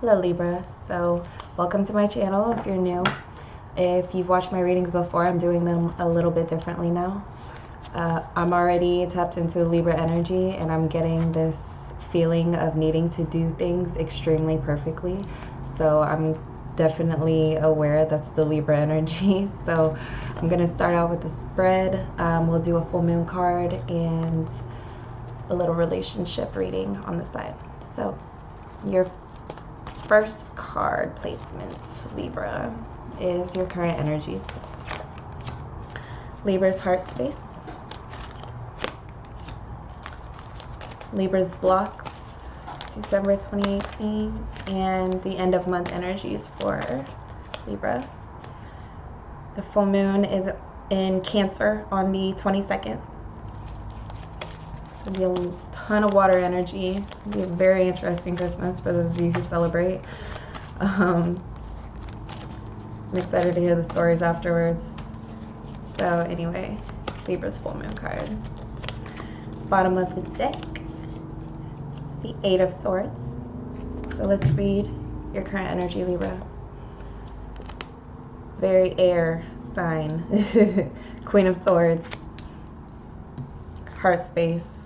Hello Libra, so welcome to my channel if you're new. If you've watched my readings before, I'm doing them a little bit differently now. I'm already tapped into Libra energy and I'm getting this feeling of needing to do things extremely perfectly. So I'm definitely aware that's the Libra energy. So I'm going to start out with the spread. We'll do a full moon card and a little relationship reading on the side. So your first card placement, Libra, is your current energies. Libra's heart space. Libra's blocks, December 2018, and the end of month energies for Libra. The full moon is in Cancer on the 22nd. So it'll be a ton of water energy. It'll be a very interesting Christmas for those of you who celebrate. I'm excited to hear the stories afterwards. So anyway, Libra's full moon card. Bottom of the deck is the Eight of Swords. So let's read your current energy, Libra. Very air sign. Queen of Swords. Heart space.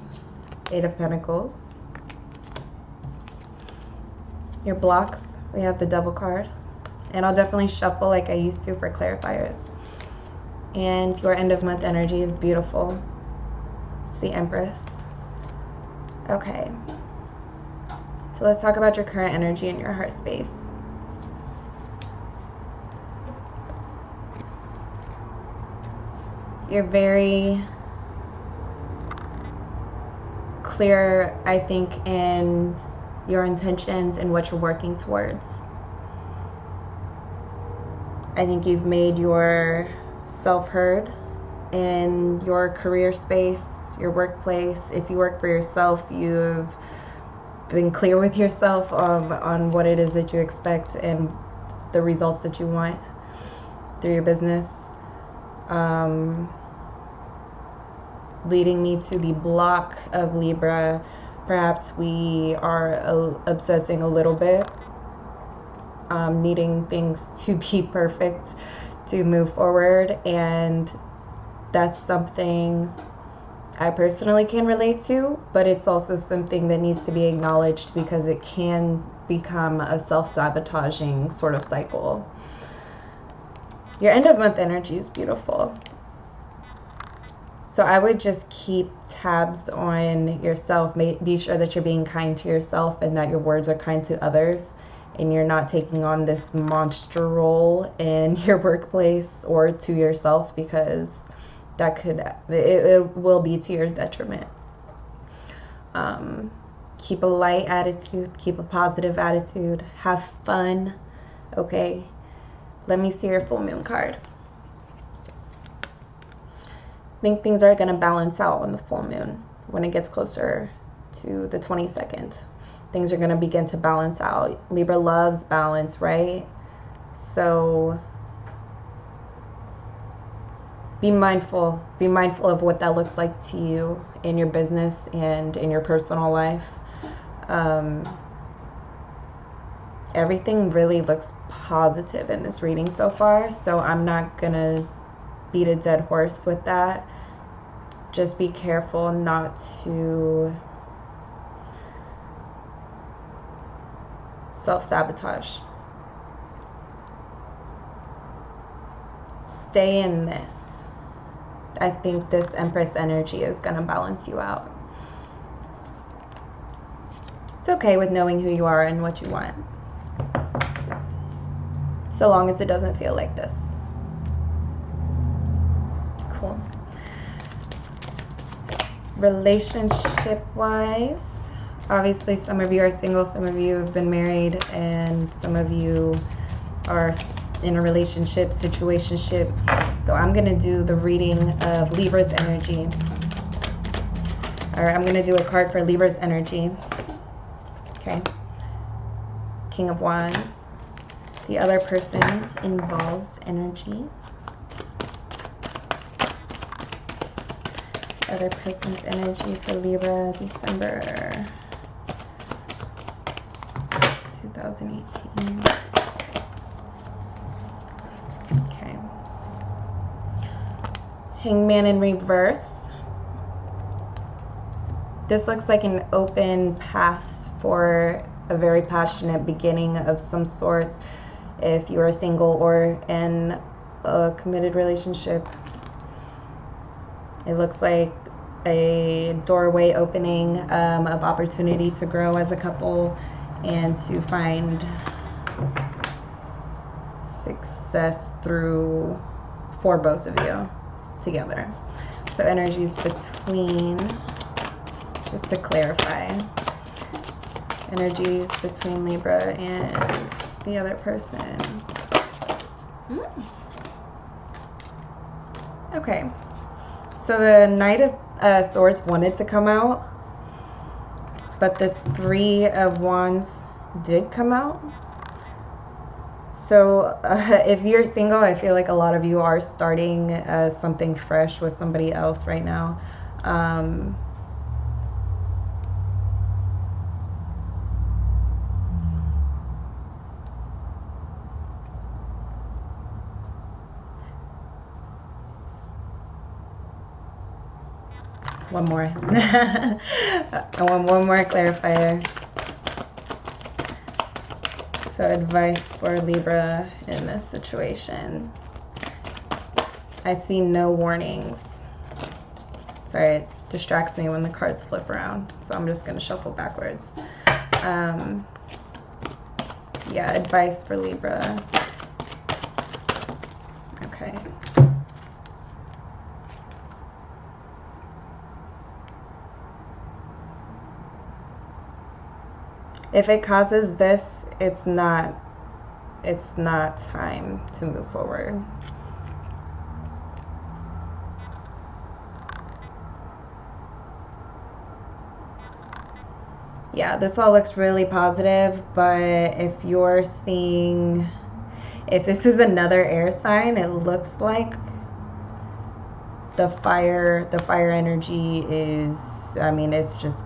Eight of Pentacles. Your blocks, we have the Devil card. And I'll definitely shuffle like I used to for clarifiers. And your end of month energy is beautiful. It's the Empress. Okay. So let's talk about your current energy in your heart space. You're very clear, I think, in your intentions and what you're working towards. I think you've made yourself heard in your career space, your workplace. If you work for yourself, you've been clear with yourself on what it is that you expect and the results that you want through your business. Leading me to the block of Libra, perhaps we are obsessing a little bit, needing things to be perfect to move forward, and that's something I personally can relate to, but it's also something that needs to be acknowledged because it can become a self-sabotaging sort of cycle. Your end of month energy is beautiful. So I would just keep tabs on yourself. Be sure that you're being kind to yourself and that your words are kind to others and you're not taking on this monster role in your workplace or to yourself, because that it will be to your detriment. Keep a light attitude, keep a positive attitude, have fun, okay? Let me see your full moon card. I think things are going to balance out on the full moon when it gets closer to the 22nd. Things are going to begin to balance out. Libra loves balance, right? So be mindful of what that looks like to you in your business and in your personal life. Everything really looks positive in this reading so far, so I'm not going to beat a dead horse with that. Just be careful not to self-sabotage. Stay in this. I think this Empress energy is going to balance you out. It's okay with knowing who you are and what you want, so long as it doesn't feel like this. Cool. Relationship wise, obviously some of you are single, some of you have been married, and some of you are in a relationship, situationship. So I'm going to do the reading of Libra's energy. Alright, I'm going to do a card for Libra's energy. Okay. King of Wands. The other person involves energy. Other person's energy for Libra, December 2018. Okay. Hangman in reverse. This looks like an open path for a very passionate beginning of some sorts if you are single or in a committed relationship. It looks like a doorway opening of opportunity to grow as a couple and to find success for both of you together. So energies between, just to clarify, energies between Libra and the other person. Okay. So the Knight of Swords wanted to come out, but the Three of Wands did come out. So if you're single, I feel like a lot of you are starting something fresh with somebody else right now. One more. I want one more clarifier. So advice for Libra in this situation. I see no warnings. Sorry, it distracts me when the cards flip around. So I'm just going to shuffle backwards. Yeah, advice for Libra. Okay. If it causes this, it's not time to move forward. Yeah, this all looks really positive, but if this is another air sign, it looks like the fire energy is, I mean, it's just,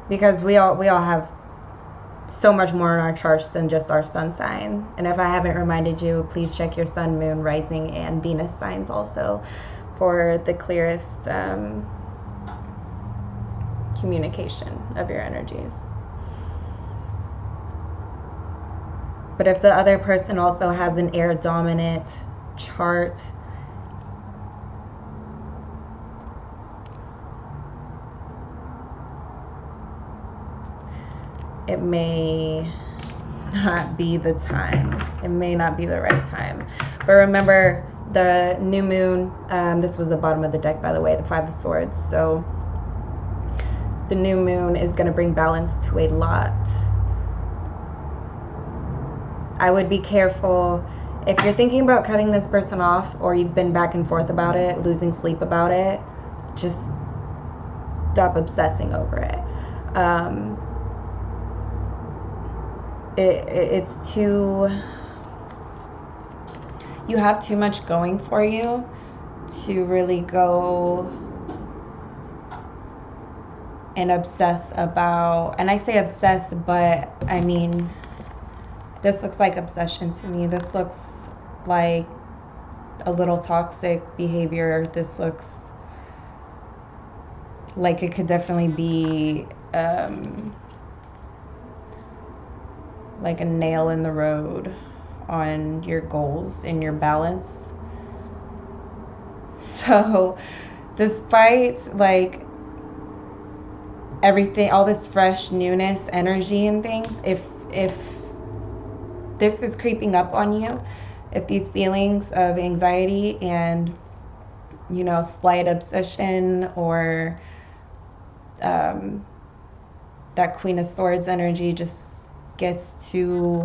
because we all have so much more in our charts than just our sun sign. And if I haven't reminded you, please check your sun, moon, rising, and Venus signs also for the clearest communication of your energies. But if the other person also has an air dominant chart, it may not be the time. It may not be the right time. But remember, the new moon, this was the bottom of the deck, by the way, the Five of Swords. So the new moon is going to bring balance to a lot. I would be careful if you're thinking about cutting this person off, or you've been back and forth about it, losing sleep about it. Just stop obsessing over it. It's too, you have too much going for you to really go and obsess about, and I say obsess, but I mean, this looks like obsession to me. This looks like a little toxic behavior. This looks like it could definitely be like a nail in the road on your goals and your balance. So despite like everything, all this fresh newness, energy and things, if this is creeping up on you, if these feelings of anxiety and, you know, slight obsession, or that Queen of Swords energy just gets too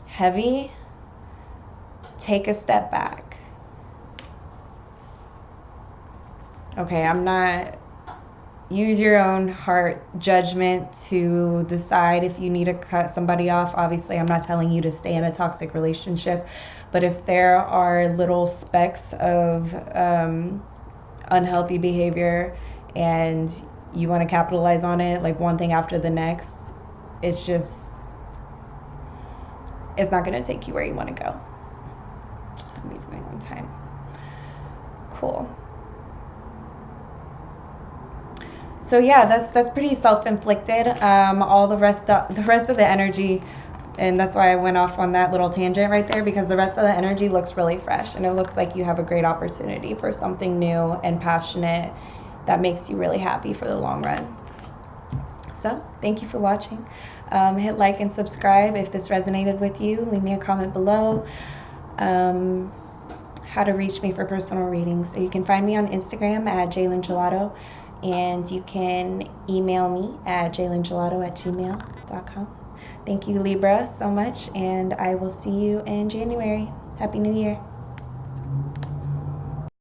heavy, take a step back. Okay, I'm not, use your own heart judgment to decide if you need to cut somebody off. Obviously, I'm not telling you to stay in a toxic relationship, but if there are little specks of unhealthy behavior and you want to capitalize on it, like one thing after the next, it's not going to take you where you want to go. Let me do it one time. Cool. So yeah, that's pretty self-inflicted. All the rest of the energy, and that's why I went off on that little tangent right there, because the rest of the energy looks really fresh, and it looks like you have a great opportunity for something new and passionate that makes you really happy for the long run. So thank you for watching. Hit like and subscribe if this resonated with you. Leave me a comment below. How to reach me for personal readings. So you can find me on Instagram at JaylinGelato, and you can email me at jaylinGelato@gmail.com. Thank you, Libra, so much, and I will see you in January. Happy New Year.